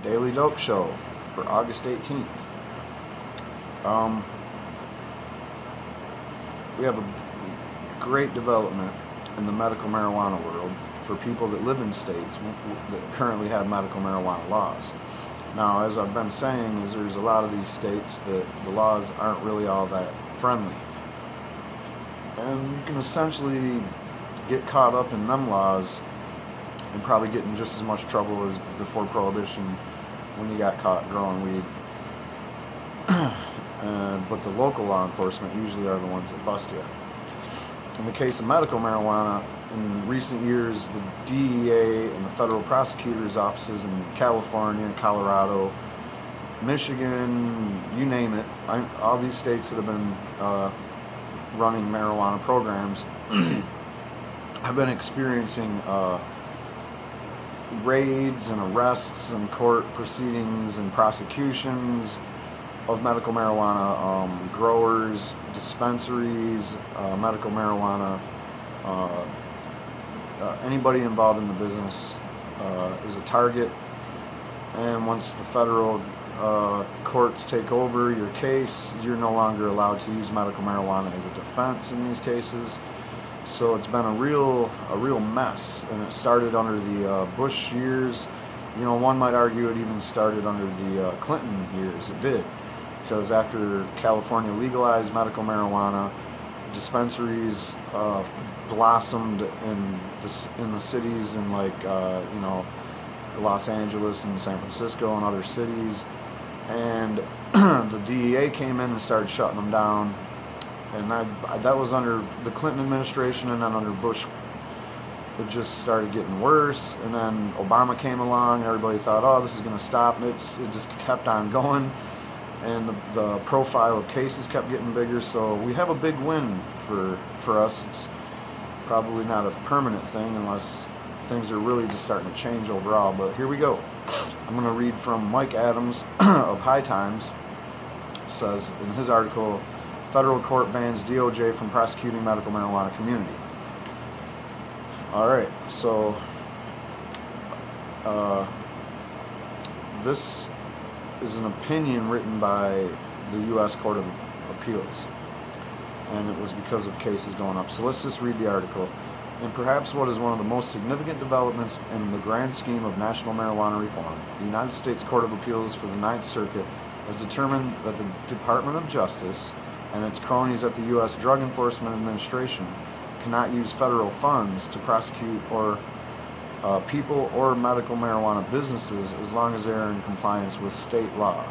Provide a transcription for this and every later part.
Daily Dope Show for August 18th. We have a great development in the medical marijuana world for people that live in states that currently have medical marijuana laws. Now, as I've been saying, is there's a lot of these states that the laws aren't really all that friendly. And you can essentially get caught up in them laws and probably get in just as much trouble as before Prohibition when you got caught growing weed. But the local law enforcement usually are the ones that bust you. In the case of medical marijuana, in recent years, the DEA and the federal prosecutors' offices in California, Colorado, Michigan, you name it, all these states that have been running marijuana programs have been experiencing raids and arrests and court proceedings and prosecutions of medical marijuana growers, dispensaries, medical marijuana. Anybody involved in the business is a target, and once the federal courts take over your case, you're no longer allowed to use medical marijuana as a defense in these cases. So it's been a real mess, and it started under the Bush years. You know, one might argue it even started under the Clinton years. It did, because after California legalized medical marijuana, dispensaries blossomed in the cities in Los Angeles and San Francisco and other cities, and the DEA came in and started shutting them down. And that was under the Clinton administration, and then under Bush, it just started getting worse. And then Obama came along, and everybody thought, oh, this is going to stop. It just kept on going, and the profile of cases kept getting bigger. So we have a big win for us. It's probably not a permanent thing unless things are really just starting to change overall. But here we go. I'm going to read from Mike Adams of High Times. It says in his article, Federal court bans DOJ from prosecuting medical marijuana community. Alright, so this is an opinion written by the U.S. Court of Appeals, and it was because of cases going up. So let's just read the article. And perhaps what is one of the most significant developments in the grand scheme of national marijuana reform, the United States Court of Appeals for the Ninth Circuit has determined that the Department of Justice and its cronies at the U.S. Drug Enforcement Administration cannot use federal funds to prosecute or people or medical marijuana businesses as long as they are in compliance with state law.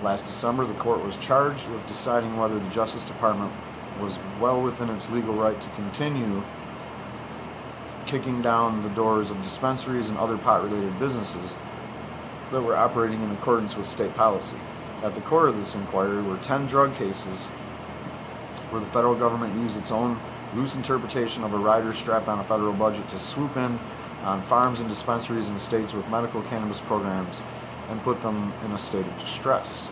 Last December, the court was charged with deciding whether the Justice Department was well within its legal right to continue kicking down the doors of dispensaries and other pot-related businesses that were operating in accordance with state policy. At the core of this inquiry were 10 drug cases where the federal government used its own loose interpretation of a rider strapped on a federal budget to swoop in on farms and dispensaries in states with medical cannabis programs and put them in a state of distress.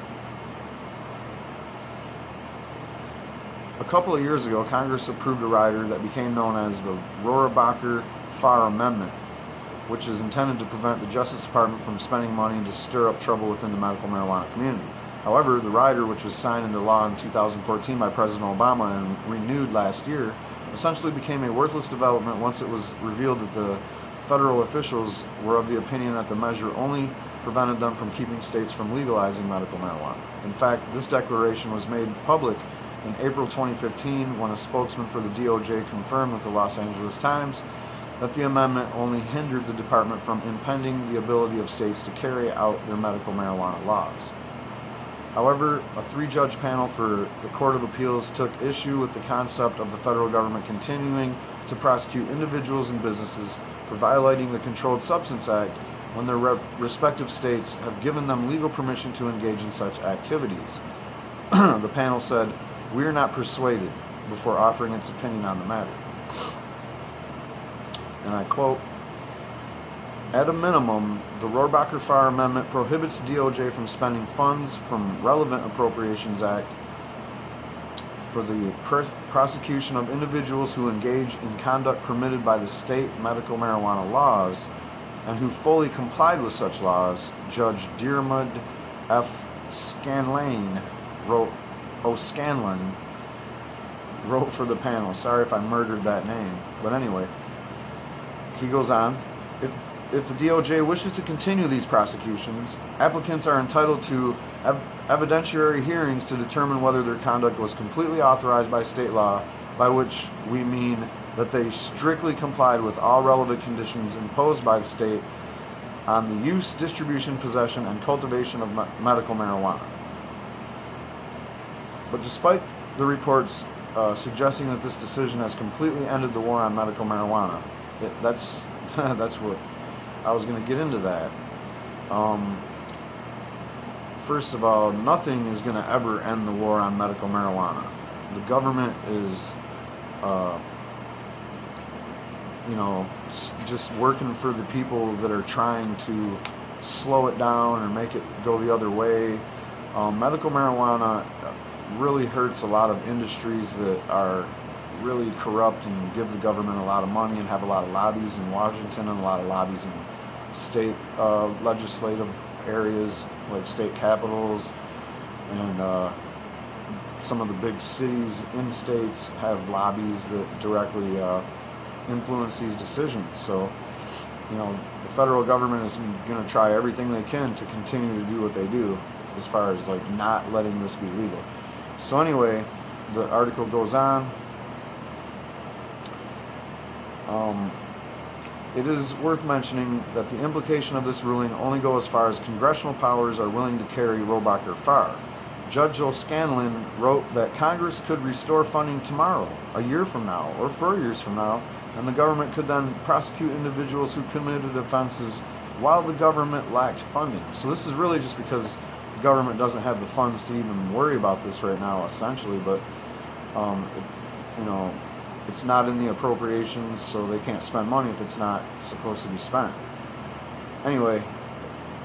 A couple of years ago, Congress approved a rider that became known as the Rohrabacher-Farr Amendment, which is intended to prevent the Justice Department from spending money to stir up trouble within the medical marijuana community. However, the rider, which was signed into law in 2014 by President Obama and renewed last year, essentially became a worthless development once it was revealed that the federal officials were of the opinion that the measure only prevented them from keeping states from legalizing medical marijuana. In fact, this declaration was made public in April 2015 when a spokesman for the DOJ confirmed with the Los Angeles Times that the amendment only hindered the department from impeding the ability of states to carry out their medical marijuana laws. However, a 3-judge panel for the Court of Appeals took issue with the concept of the federal government continuing to prosecute individuals and businesses for violating the Controlled Substance Act when their respective states have given them legal permission to engage in such activities. The panel said, "We are not persuaded," before offering its opinion on the matter. And I quote, "At a minimum, the Rohrabacher-Farr Amendment prohibits DOJ from spending funds from Relevant Appropriations Act for the prosecution of individuals who engage in conduct permitted by the state medical marijuana laws and who fully complied with such laws. Judge Diarmuid F. O'Scanlan wrote for the panel. Sorry if I murdered that name. But anyway, he goes on. If the DOJ wishes to continue these prosecutions, applicants are entitled to evidentiary hearings to determine whether their conduct was completely authorized by state law, by which we mean that they strictly complied with all relevant conditions imposed by the state on the use, distribution, possession, and cultivation of medical marijuana. But despite the reports suggesting that this decision has completely ended the war on medical marijuana, that's what I was going to get into that. First of all, nothing is going to ever end the war on medical marijuana. The government is, just working for the people that are trying to slow it down or make it go the other way. Medical marijuana really hurts a lot of industries that are really corrupt and give the government a lot of money and have a lot of lobbies in Washington and a lot of lobbies in state legislative areas like state capitals, and some of the big cities in states have lobbies that directly influence these decisions. So, the federal government is going to try everything they can to continue to do what they do as far as like not letting this be legal. So anyway, the article goes on. It is worth mentioning that the implication of this ruling only go as far as congressional powers are willing to carry Rohrabacher far. Judge O'Scanlan wrote that Congress could restore funding tomorrow, a year from now, or 4 years from now, and the government could then prosecute individuals who committed offenses while the government lacked funding. So this is really just because the government doesn't have the funds to even worry about this right now, essentially, but it's not in the appropriations, so they can't spend money if it's not supposed to be spent. Anyway,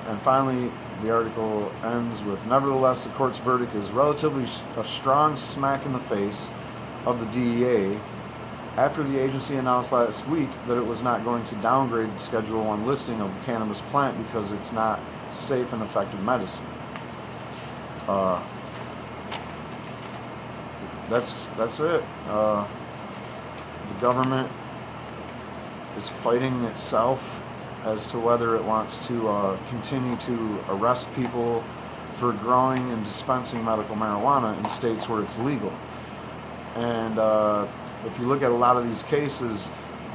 and finally, the article ends with, nevertheless, the court's verdict is relatively a strong smack in the face of the DEA after the agency announced last week that it was not going to downgrade Schedule 1 listing of the cannabis plant because it's not safe and effective medicine. That's it. The government is fighting itself as to whether it wants to continue to arrest people for growing and dispensing medical marijuana in states where it's legal. And if you look at a lot of these cases,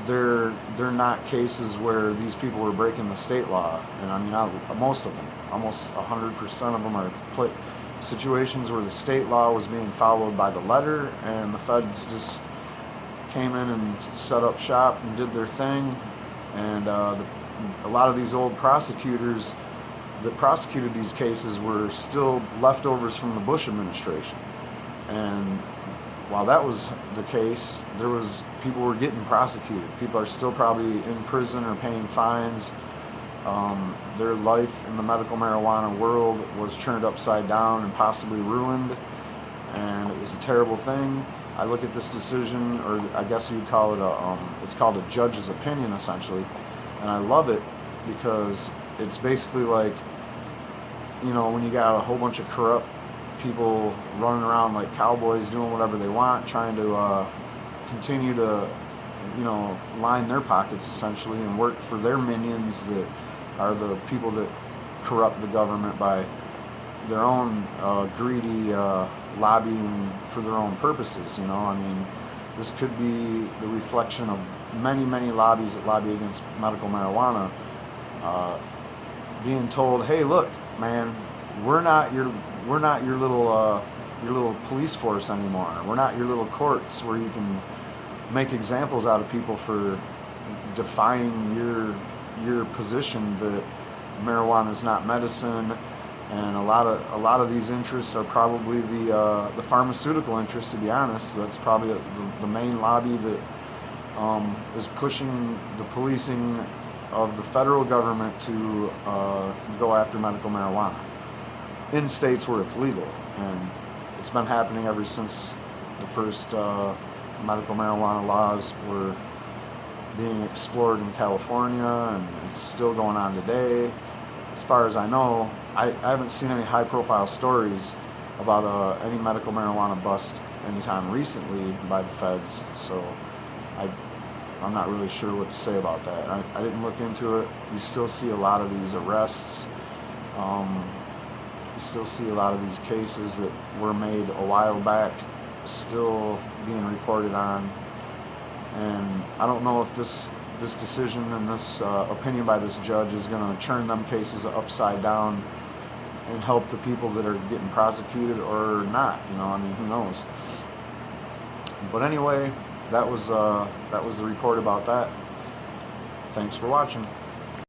they're not cases where these people were breaking the state law. And I mean, most of them, almost 100% of them are situations where the state law was being followed by the letter, and the feds just came in and set up shop and did their thing. And a lot of these old prosecutors that prosecuted these cases were still leftovers from the Bush administration. And while that was the case, people were getting prosecuted. People are still probably in prison or paying fines. Their life in the medical marijuana world was turned upside down and possibly ruined, and it was a terrible thing. I look at this decision, or I guess you'd call it it's called a judge's opinion, essentially, and I love it because it's basically like, when you got a whole bunch of corrupt people running around like cowboys doing whatever they want, trying to continue to, line their pockets essentially and work for their minions that are the people that corrupt the government by their own greedy lobbying for their own purposes. This could be the reflection of many, many lobbies that lobby against medical marijuana being told, hey, look, man, we're not your little police force anymore. We're not your little courts where you can make examples out of people for defying your position that marijuana is not medicine. And a lot of these interests are probably the pharmaceutical interests, to be honest. That's probably the main lobby that is pushing the policing of the federal government to go after medical marijuana in states where it's legal. And it's been happening ever since the first medical marijuana laws were being explored in California, and it's still going on today. As far as I know, I haven't seen any high-profile stories about any medical marijuana bust anytime recently by the feds, so I'm not really sure what to say about that. I didn't look into it. You still see a lot of these arrests. You still see a lot of these cases that were made a while back still being reported on. And I don't know if this decision and this opinion by this judge is going to turn them cases upside down and help the people that are getting prosecuted or not. I mean, who knows? But anyway, that was the report about that. Thanks for watching.